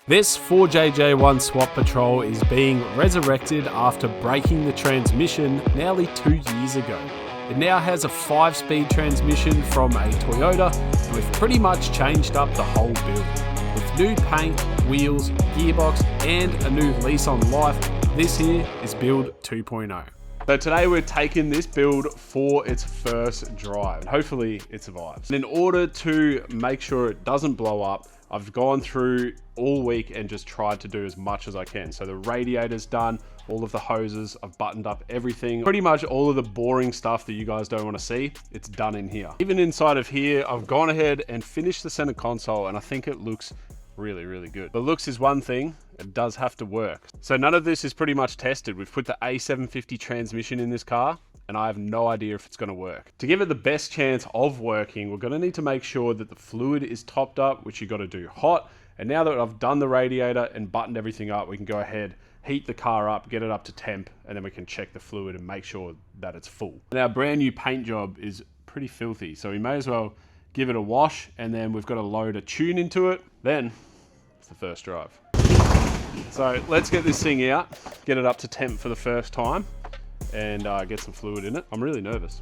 This 4JJ1 SWAT Patrol is being resurrected after breaking the transmission nearly 2 years ago. It now has a 5-speed transmission from a Toyota, and we've pretty much changed up the whole build. With new paint, wheels, gearbox, and a new lease on Lyfe, this here is build 2.0. So today we're taking this build for its first drive, and hopefully it survives. And in order to make sure it doesn't blow up, I've gone through all week and just tried to do as much as I can. So the radiator's done, all of the hoses, I've buttoned up everything. Pretty much all of the boring stuff that you guys don't want to see, it's done in here. Even inside of here, I've gone ahead and finished the center console, and I think it looks really, really good. The looks is one thing, it does have to work. So none of this is pretty much tested. We've put the A750 transmission in this car, and I have no idea if it's going to work. To give it the best chance of working, we're going to need to make sure that the fluid is topped up, which you got to do hot. And now that I've done the radiator and buttoned everything up, we can go ahead, heat the car up, get it up to temp, and then we can check the fluid and make sure that it's full. And our brand new paint job is pretty filthy, so we may as well give it a wash, and then we've got to load a tune into it. Then it's the first drive. So let's get this thing out, get it up to temp for the first time, and get some fluid in it. I'm really nervous.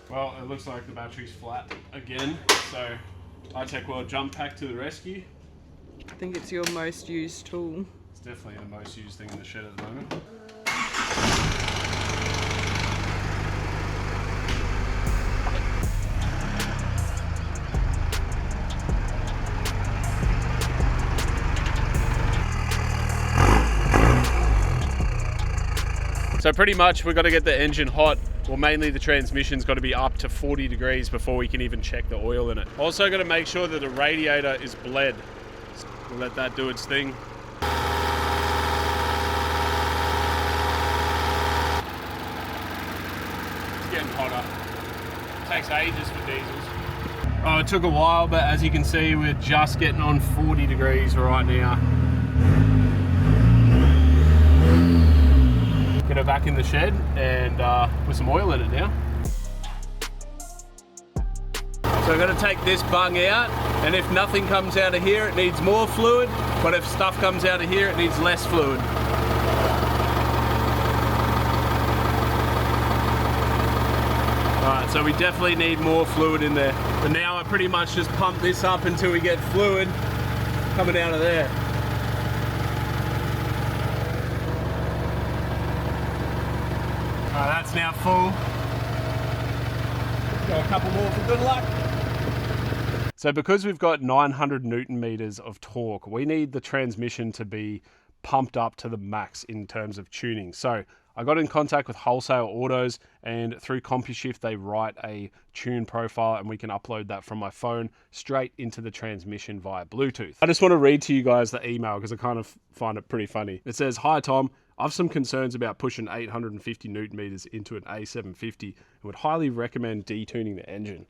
Well, it looks like the battery's flat again, so iTechWorld jump pack to the rescue. I think it's your most used tool. It's definitely the most used thing in the shed at the moment. So pretty much we've got to get the engine hot. Well, mainly the transmission's got to be up to 40 degrees before we can even check the oil in it. Also got to make sure that the radiator is bled. So we'll let that do its thing. It's getting hotter. It takes ages for diesels. Oh, it took a while, but as you can see, we're just getting on 40 degrees right now. Get her back in the shed and put some oil in it now. So we're going to take this bung out, and if nothing comes out of here, it needs more fluid, but if stuff comes out of here, it needs less fluid. Alright, so we definitely need more fluid in there. But now I pretty much just pump this up until we get fluid coming out of there. That's now full. Go a couple more for good luck. So because we've got 900 Newton meters of torque, we need the transmission to be pumped up to the max in terms of tuning. So I got in contact with Wholesale Autos, and through CompuShift they write a tune profile, and we can upload that from my phone straight into the transmission via Bluetooth. I just want to read to you guys the email because I kind of find it pretty funny. It says, "Hi Tom, I've some concerns about pushing 850 Newton meters into an A750 and would highly recommend detuning the engine."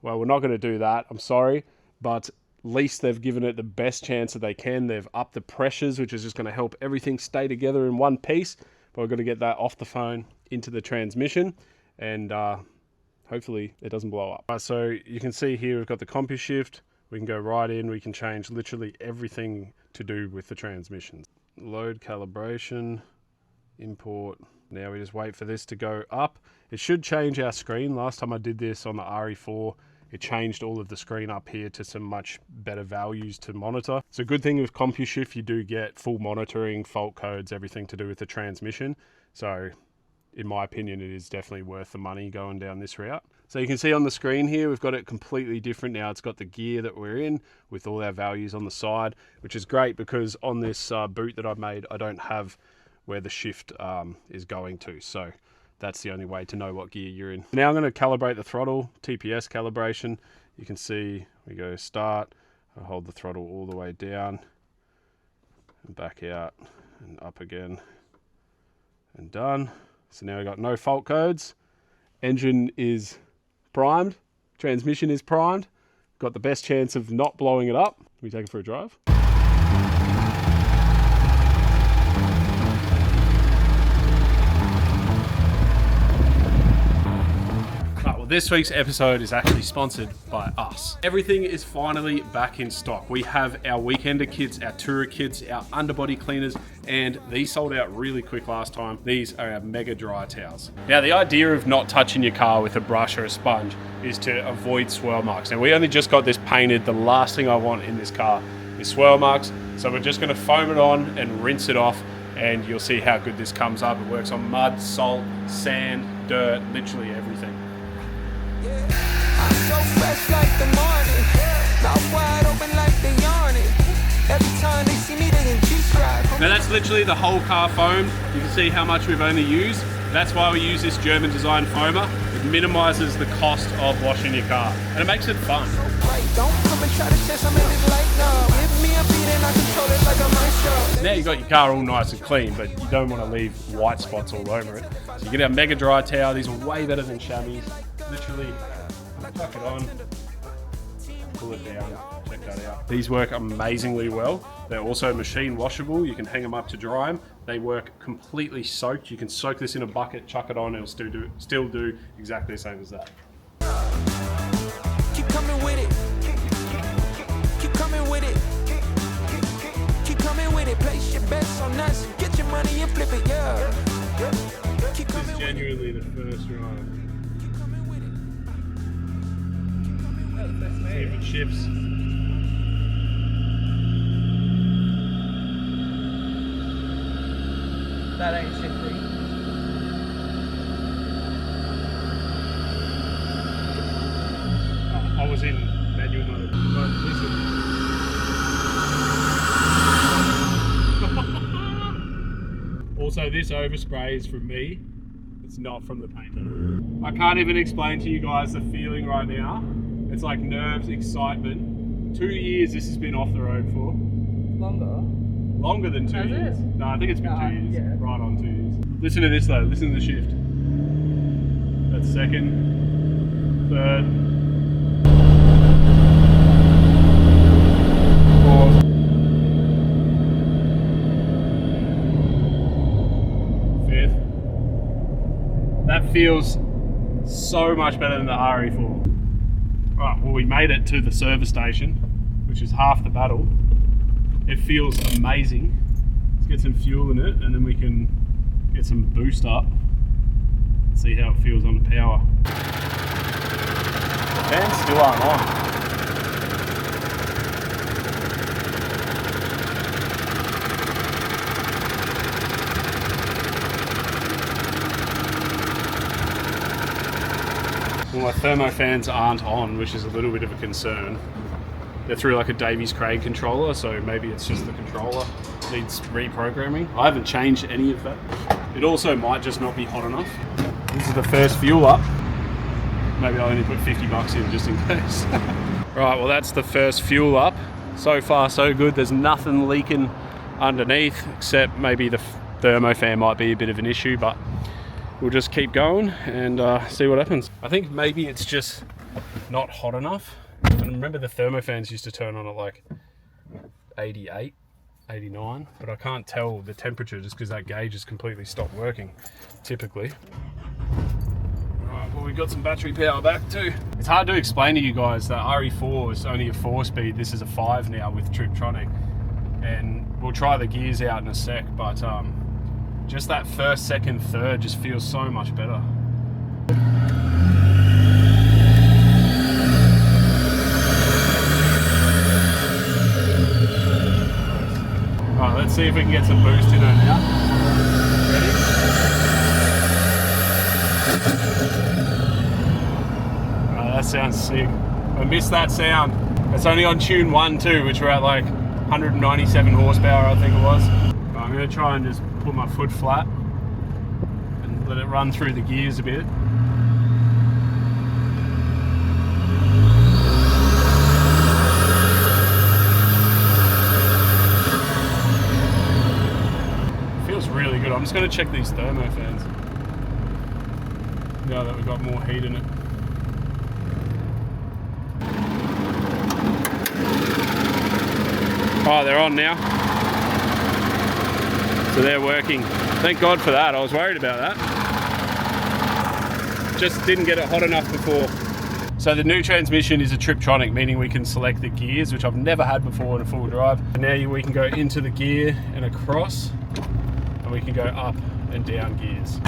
Well, we're not going to do that, I'm sorry, but at least they've given it the best chance that they can. They've upped the pressures, which is just going to help everything stay together in one piece. But we've got to get that off the phone into the transmission, and hopefully it doesn't blow up. So you can see here we've got the CompuShift. We can go right in. We can change literally everything to do with the transmissions. Load calibration, import. Now we just wait for this to go up. It should change our screen. Last time I did this on the RE4, it changed all of the screen up here to some much better values to monitor. It's a good thing with CompuShift, you do get full monitoring, fault codes, everything to do with the transmission. So in my opinion, it is definitely worth the money going down this route. So you can see on the screen here, we've got it completely different now. It's got the gear that we're in with all our values on the side, which is great because on this boot that I've made, I don't have where the shift is going to. So that's the only way to know what gear you're in. Now I'm going to calibrate the throttle, TPS calibration. You can see we go start, I hold the throttle all the way down and back out and up again and done. So now we've got no fault codes. Engine is primed, transmission is primed. Got the best chance of not blowing it up. Can we take it for a drive? this week's episode is actually sponsored by us. Everything is finally back in stock. We have our weekender kits, our tourer kits, our underbody cleaners, and these sold out really quick last time. These are our mega dry towels. Now, the idea of not touching your car with a brush or a sponge is to avoid swirl marks. Now, we only just got this painted. The last thing I want in this car is swirl marks. So we're just gonna foam it on and rinse it off, and you'll see how good this comes up. It works on mud, salt, sand, dirt, literally everything. I'm so fresh like the morning, mouth wide open like they yawning. Every time they see me, they in G-Scribe. Now that's literally the whole car foam. You can see how much we've only used. That's why we use this German design foamer. It minimizes the cost of washing your car, and it makes it fun. Don't come and try to test, I'm in it like no. Give me a beat and I control it like a maestro. Now you've got your car all nice and clean, but you don't want to leave white spots all over it. So you get our mega dry towel. These are way better than chamois. Literally, tuck it on, pull it down, check that out. These work amazingly well. They're also machine washable. You can hang them up to dry them. They work completely soaked. You can soak this in a bucket, chuck it on, it'll still do exactly the same as that. Keep coming with it. Keep coming with it. Keep coming with it. Place your bets on us. Get your money and flip it, yeah. Keep This coming is with it. genuinely the first ride. Keep coming with it. See if it shifts. That ain't shifting. I was in manual mode. But listen. Also, this overspray is from me. It's not from the painter. I can't even explain to you guys the feeling right now. It's like nerves, excitement. 2 years this has been off the road for. Longer. Longer than 2 Has it? years. No, I think it's been 2 years. Yeah. Right on 2 years. Listen to this though. Listen to the shift. That's second, third, fourth, fifth. That feels so much better than the RE4. Right, well, we made it to the service station, which is half the battle. It feels amazing. Let's get some fuel in it and then we can get some boost up. See how it feels on the power. The fans still aren't on. Well, my thermo fans aren't on, which is a little bit of a concern. They're through like a Davies Craig controller, so maybe it's just the controller needs reprogramming. I haven't changed any of that. It also might just not be hot enough. This is the first fuel up. Maybe I'll only put 50 bucks in just in case. Right, well that's the first fuel up. So far so good. There's nothing leaking underneath, except maybe the thermo fan might be a bit of an issue, but we'll just keep going and see what happens. I think maybe it's just not hot enough. And remember the thermofans used to turn on at like 88, 89, but I can't tell the temperature just because that gauge has completely stopped working, typically. Right, well we've got some battery power back too. It's hard to explain to you guys that RE4 is only a 4-speed, this is a 5 now with Triptronic. And we'll try the gears out in a sec, but just that first, second, third just feels so much better. Alright, let's see if we can get some boost in it now. Ready? Alright, that sounds sick. I missed that sound. It's only on tune 1 too, which we're at like 197 horsepower I think it was. Right, I'm going to try and just put my foot flat and let it run through the gears a bit. Feels really good. I'm just going to check these thermo fans now that we've got more heat in it. Oh, they're on now. So they're working. Thank God for that. I was worried about that. just didn't get it hot enough before. So the new transmission is a Triptronic, meaning we can select the gears, which I've never had before in a full drive. And now we can go into the gear and across, and we can go up and down gears.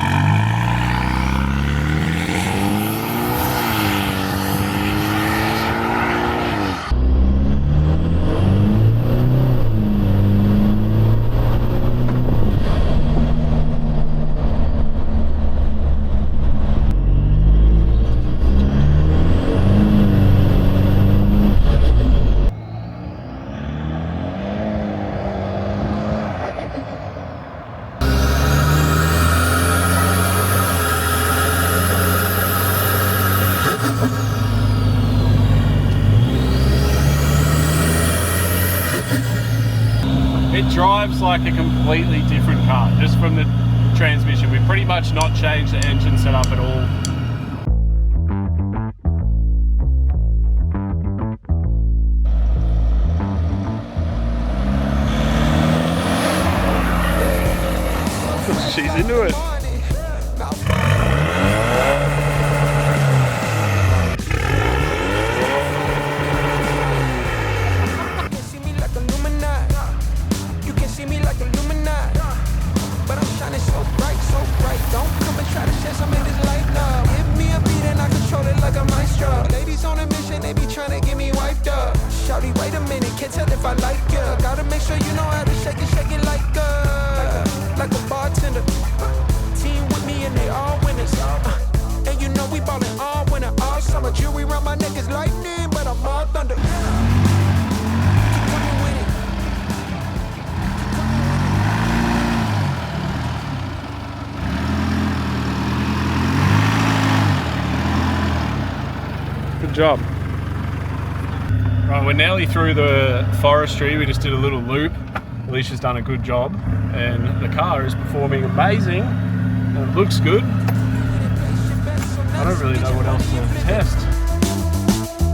It drives like a completely different car, just from the transmission. We've pretty much not changed the engine setup at all. She's into it. Wait a minute, can't tell if I like ya. Gotta make sure you know how to shake it like a bartender. Team with me and they all winners. And you know we ballin' all winter, all summer. Jewelry around my neck is lightning, but I'm all thunder. Keep coming with it. Good job. Right, we're nearly through the forestry. We just did a little loop. Alicia's done a good job, and the car is performing amazing. And it looks good. I don't really know what else to test.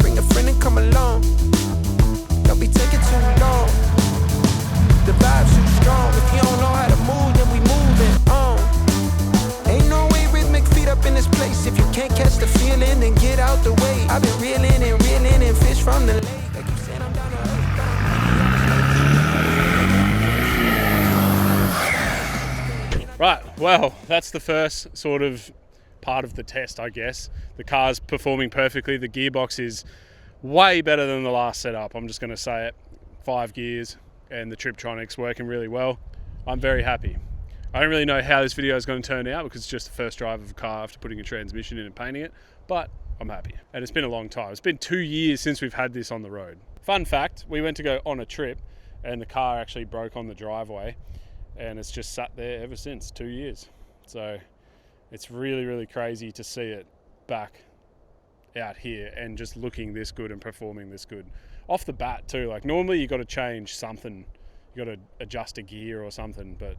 Bring a friend and come along. Don't be taking too long. The vibe's too strong. If you don't know how to move, then we moving on. Ain't no way rhythmic feet up in this place. If you can't catch the feeling, then get out the way. I've been reeling and fish from the lake. Right, well, that's the first sort of part of the test, I guess. The car's performing perfectly. The gearbox is way better than the last setup. I'm just going to say it. 5 gears, and the Triptronic's working really well. I'm very happy. I don't really know how this video is going to turn out because it's just the first drive of a car after putting a transmission in and painting it, but I'm happy. And it's been a long time. It's been 2 years since we've had this on the road. Fun fact, we went to go on a trip and the car actually broke on the driveway, and it's just sat there ever since, 2 years. So it's really, really crazy to see it back out here and just looking this good and performing this good. Off the bat too, like normally you got to change something, you got to adjust a gear or something, but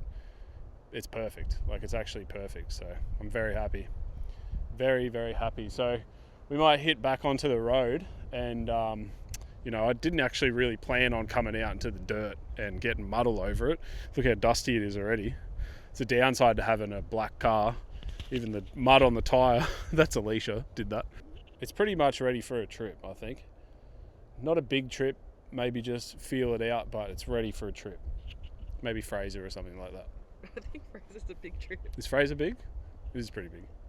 it's perfect. Like it's actually perfect. So I'm very happy. Very, very happy. So we might hit back onto the road, and you know, I didn't actually really plan on coming out into the dirt and getting mud all over it. Look how dusty it is already. It's a downside to having a black car. Even the mud on the tyre, that's Alicia, did that. It's pretty much ready for a trip, I think. Not a big trip, maybe just feel it out, but it's ready for a trip. Maybe Fraser or something like that. I think Fraser's a big trip. Is Fraser big? It is pretty big.